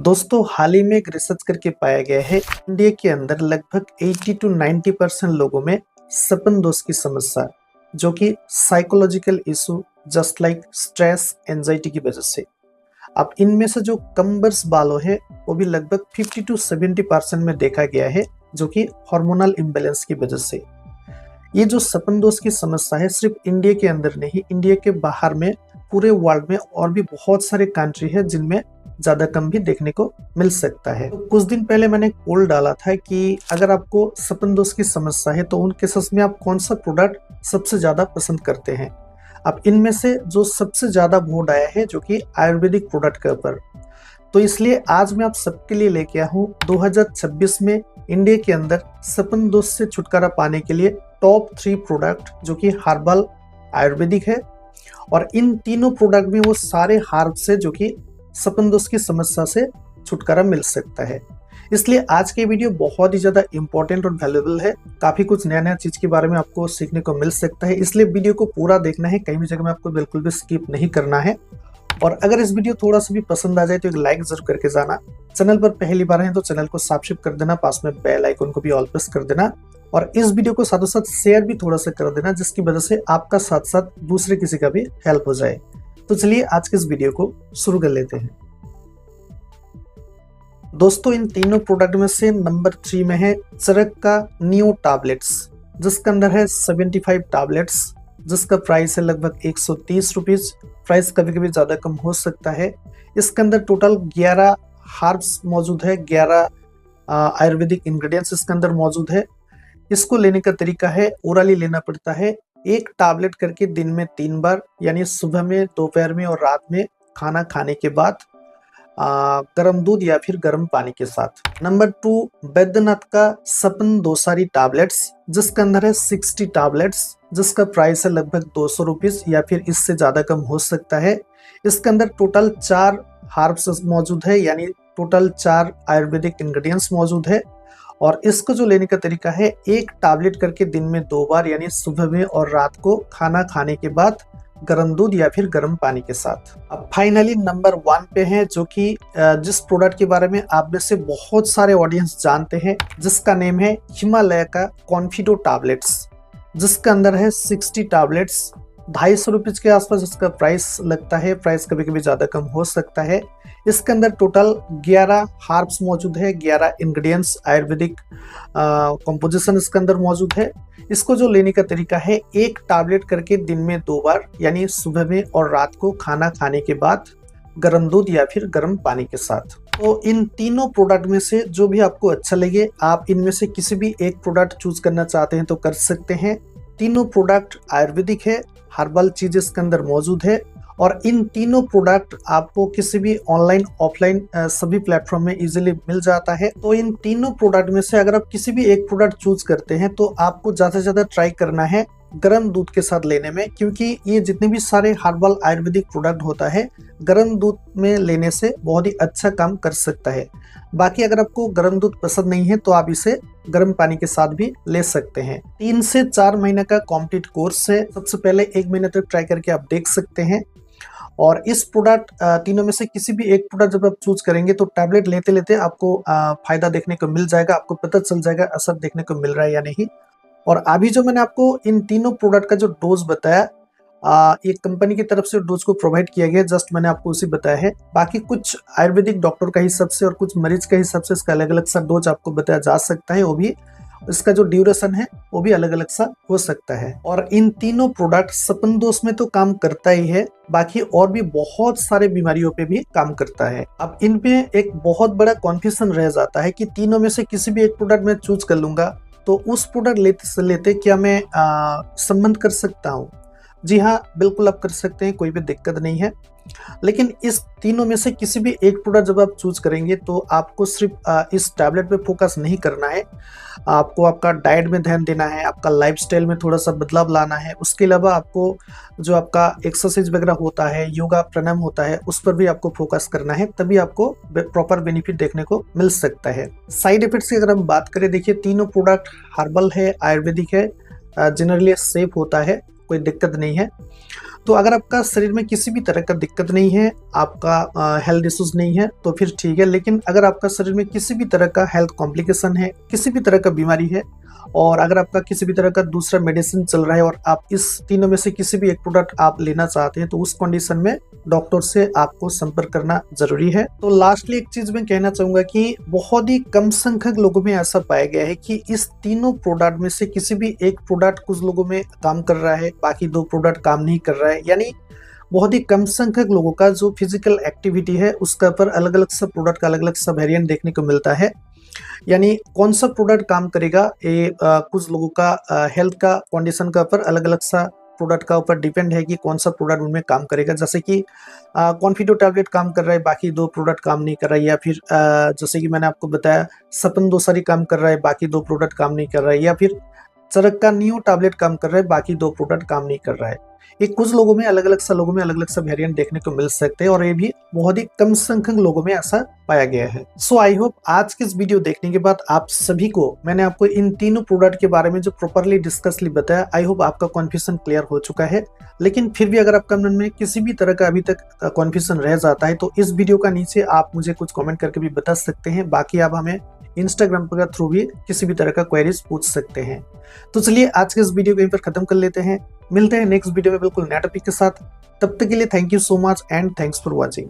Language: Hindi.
दोस्तों हाल ही में एक रिसर्च करके पाया गया है इंडिया के अंदर लगभग 80 to 90% लोगों में सपन दोष की समस्या जो कि psychological issue just like stress anxiety की वजह से। अब इनमें से जो कम बर्स बालों है वो भी लगभग 50 to 70% में देखा गया है जो कि हार्मोनल इम्बैलेंस की वजह से। ये जो सपन दोष की समस्या है सिर्फ इंडिया के अंदर नहीं, इंडिया के बाहर में पूरे वर्ल्ड में और भी बहुत सारे कंट्री है जिनमें ज्यादा कम भी देखने को मिल सकता है। तो कुछ दिन पहले मैंने पोल डाला था कि अगर आपको सपन दोष की समस्या है तो उन केसेस में आप कौन सा प्रोडक्ट सबसे ज्यादा पसंद करते हैं। अब इनमें से जो सबसे ज्यादा वोट आया है जो कि आयुर्वेदिक प्रोडक्ट के ऊपर, तो इसलिए आज मैं आप सबके लिए लेके आया हूँ 2026 में इंडिया के अंदर सपन दोष से छुटकारा पाने के लिए टॉप 3 प्रोडक्ट जो कि हर्बल आयुर्वेदिक है। और इन तीनों प्रोडक्ट में वो सारे हर्ब से जो कि सपन दोष की समस्या से छुटकारा मिल सकता है। इसलिए आज के वीडियो बहुत ही ज्यादा इंपॉर्टेंट और वैल्यूएबल है। काफी कुछ नया नया चीज के बारे में आपको सीखने को मिल सकता है, इसलिए वीडियो को पूरा देखना है, कहीं भी जगह में आपको बिल्कुल भी स्किप नहीं करना है। और अगर इस वीडियो थोड़ा सा भी पसंद आ जाए तो एक लाइक जरूर करके जाना। चैनल पर पहली बार है तो चैनल को सब्सक्राइब कर देना, पास में बेल आइकन को भी ऑल प्रेस कर देना और इस वीडियो को साथों साथ शेयर भी थोड़ा सा कर देना, जिसकी वजह से आपका साथ साथ दूसरे किसी का भी हेल्प हो जाए। तो चलिए आज के इस वीडियो को शुरू कर लेते हैं। दोस्तों इन तीनों प्रोडक्ट में से नंबर 3 में है चरक का न्यू टैबलेट्स, जिसके अंदर है 75 टैबलेट्स, जिसका प्राइस है लगभग 130 रुपीज। प्राइस कभी कभी ज्यादा कम हो सकता है। इसके अंदर टोटल 11 हर्ब्स मौजूद है, 11 आयुर्वेदिक इंग्रेडिएंट्स इसके अंदर मौजूद है। इसको लेने का तरीका है ओरली लेना पड़ता है, एक टैबलेट करके दिन में 3 बार, यानी सुबह में, दोपहर में और रात में खाना खाने के बाद गर्म दूध या फिर गर्म पानी के साथ। नंबर 2 बैद्यनाथ का सपन दोसारी टैबलेट्स, जिसके अंदर है 60 टैबलेट्स, जिसका प्राइस है लगभग 200 रुपीज या फिर इससे ज्यादा कम हो सकता है। इसके अंदर टोटल 4 हर्ब्स मौजूद है, यानी टोटल 4 आयुर्वेदिक इंग्रेडिएंट्स मौजूद है। और इसको जो लेने का तरीका है, एक टैबलेट करके दिन में 2 बार, यानी सुबह में और रात को खाना खाने के बाद गर्म दूध या फिर गर्म पानी के साथ। अब फाइनली नंबर 1 पे है जो कि जिस प्रोडक्ट के बारे में आप में से बहुत सारे ऑडियंस जानते हैं, जिसका नेम है हिमालय का कॉन्फिडो टैबलेट्स, जिसके अंदर है 60 टैबलेट्स, 250 रुपीज के आसपास इसका प्राइस लगता है। प्राइस कभी कभी ज्यादा कम हो सकता है। इसके अंदर टोटल 11 हर्ब्स मौजूद है, 11 इंग्रेडिएंट्स आयुर्वेदिक कंपोजिशन इसके अंदर मौजूद है। इसको जो लेने का तरीका है, एक टैबलेट करके दिन में 2 बार, यानी सुबह में और रात को खाना खाने के बाद गर्म दूध या फिर गर्म पानी के साथ। तो इन तीनों प्रोडक्ट में से जो भी आपको अच्छा लगे, आप इनमें से किसी भी एक प्रोडक्ट चूज करना चाहते हैं तो कर सकते हैं। तीनों प्रोडक्ट आयुर्वेदिक है, हर्बल चीज इसके अंदर मौजूद है और इन तीनों प्रोडक्ट आपको किसी भी ऑनलाइन ऑफलाइन सभी प्लेटफॉर्म में इजीली मिल जाता है। तो इन तीनों प्रोडक्ट में से अगर आप किसी भी एक प्रोडक्ट चूज करते हैं तो आपको ज्यादा से ज्यादा ट्राई करना है गर्म दूध के साथ लेने में, क्योंकि ये जितने भी सारे हर्बल आयुर्वेदिक प्रोडक्ट होता है गर्म दूध में लेने से बहुत ही अच्छा काम कर सकता है। बाकी अगर आपको गर्म दूध पसंद नहीं है तो आप इसे गर्म पानी के साथ भी ले सकते हैं। 3 से 4 महीने का कंप्लीट कोर्स है। सबसे पहले 1 महीने तक ट्राई करके आप देख सकते हैं। और इस प्रोडक्ट तीनों में से किसी भी एक प्रोडक्ट जब आप चूज करेंगे तो टैबलेट लेते लेते आपको फायदा देखने को मिल जाएगा, आपको पता चल जाएगा असर देखने को मिल रहा है या नहीं। और अभी जो मैंने आपको इन तीनों प्रोडक्ट का जो डोज बताया, एक कंपनी की तरफ से डोज को प्रोवाइड किया गया, जस्ट मैंने आपको उसी बताया है। बाकी कुछ आयुर्वेदिक डॉक्टर का हिसाब से और कुछ मरीज के हिसाब से इसका अलग अलग सा डोज आपको बताया जा सकता है, वो भी इसका जो ड्यूरेशन है वो भी अलग अलग सा हो सकता है। और इन तीनों प्रोडक्ट सपन दोष में तो काम करता ही है, बाकी और भी बहुत सारे बीमारियों पे भी काम करता है। अब इनमें एक बहुत बड़ा कन्फ्यूजन रह जाता है कि तीनों में से किसी भी एक प्रोडक्ट मैं चूज कर लूंगा तो उस प्रोडक्ट लेते से लेते क्या मैं संबंध कर सकता हूँ। जी हाँ, बिल्कुल आप कर सकते हैं, कोई भी दिक्कत नहीं है। लेकिन इस तीनों में से किसी भी एक प्रोडक्ट जब आप चूज करेंगे तो आपको सिर्फ इस टैबलेट पे फोकस नहीं करना है, आपको आपका डाइट में ध्यान देना है, आपका लाइफस्टाइल में थोड़ा सा बदलाव लाना है। उसके अलावा आपको जो आपका एक्सरसाइज वगैरह होता है, योगा प्राणायाम होता है, उस पर भी आपको फोकस करना है, तभी आपको प्रॉपर बेनिफिट देखने को मिल सकता है। साइड इफेक्ट्स की अगर हम बात करें, देखिए तीनों प्रोडक्ट हर्बल है, आयुर्वेदिक है, जनरली सेफ होता है, कोई दिक्कत नहीं है। तो अगर आपका शरीर में किसी भी तरह का दिक्कत नहीं है, आपका हेल्थ इश्यूज नहीं है तो फिर ठीक है। लेकिन अगर आपका शरीर में किसी भी तरह का हेल्थ कॉम्प्लिकेशन है, किसी भी तरह का बीमारी है, और अगर आपका किसी भी तरह का दूसरा मेडिसिन चल रहा है और आप इस तीनों में से किसी भी एक प्रोडक्ट आप लेना चाहते हैं, तो उस कंडीशन में डॉक्टर से आपको संपर्क करना जरूरी है। तो लास्टली एक चीज मैं कहना चाहूंगा कि बहुत ही कम संख्यक लोगों में ऐसा पाया गया है कि इस तीनों प्रोडक्ट में से किसी भी एक प्रोडक्ट कुछ लोगों में काम कर रहा है, बाकी 2 प्रोडक्ट काम नहीं कर रहा है। यानी बहुत ही कम संख्यक लोगों का जो फिजिकल एक्टिविटी है उसका पर अलग अलग सब प्रोडक्ट का अलग अलग सब वेरिएंट देखने को मिलता है। यानी कौन सा प्रोडक्ट काम करेगा ये कुछ लोगों का हेल्थ का कंडीशन का ऊपर अलग अलग सा प्रोडक्ट का ऊपर डिपेंड है कि कौन सा प्रोडक्ट उनमें काम करेगा। जैसे कि कॉन्फिडो टैबलेट काम कर रहा है, बाकी 2 प्रोडक्ट काम नहीं कर रहा है, या फिर जैसे कि मैंने आपको बताया सपन दोसारी काम कर रहा है, बाकी 2 प्रोडक्ट काम नहीं कर रहा है, या फिर चरक का न्यू टैबलेट काम कर रहा है, बाकी 2 प्रोडक्ट काम नहीं कर रहा है। ये कुछ लोगों में अलग अलग सा वेरिएंट देखने को मिल सकते हैं और ये भी बहुत ही कम संख्यक लोगों में ऐसा पाया गया है। सो आई होप आज के इस वीडियो देखने के बाद आप सभी को मैंने आपको इन तीनों प्रोडक्ट के बारे में जो प्रॉपरली डिस्कसली बताया, आई होप आपका कन्फ्यूजन क्लियर हो चुका है। लेकिन फिर भी अगर आपका मन में किसी भी तरह का अभी तक कन्फ्यूजन रह जाता है तो इस वीडियो का नीचे आप मुझे कुछ कमेंट करके भी बता सकते हैं। बाकी आप हमें इंस्टाग्राम के थ्रू भी किसी भी तरह का क्वेरीज पूछ सकते हैं। तो चलिए आज के इस वीडियो को यहीं पर खत्म कर लेते हैं। मिलते हैं नेक्स्ट वीडियो में बिल्कुल नया टॉपिक के साथ। तब तक के लिए thank you so much and thanks for watching.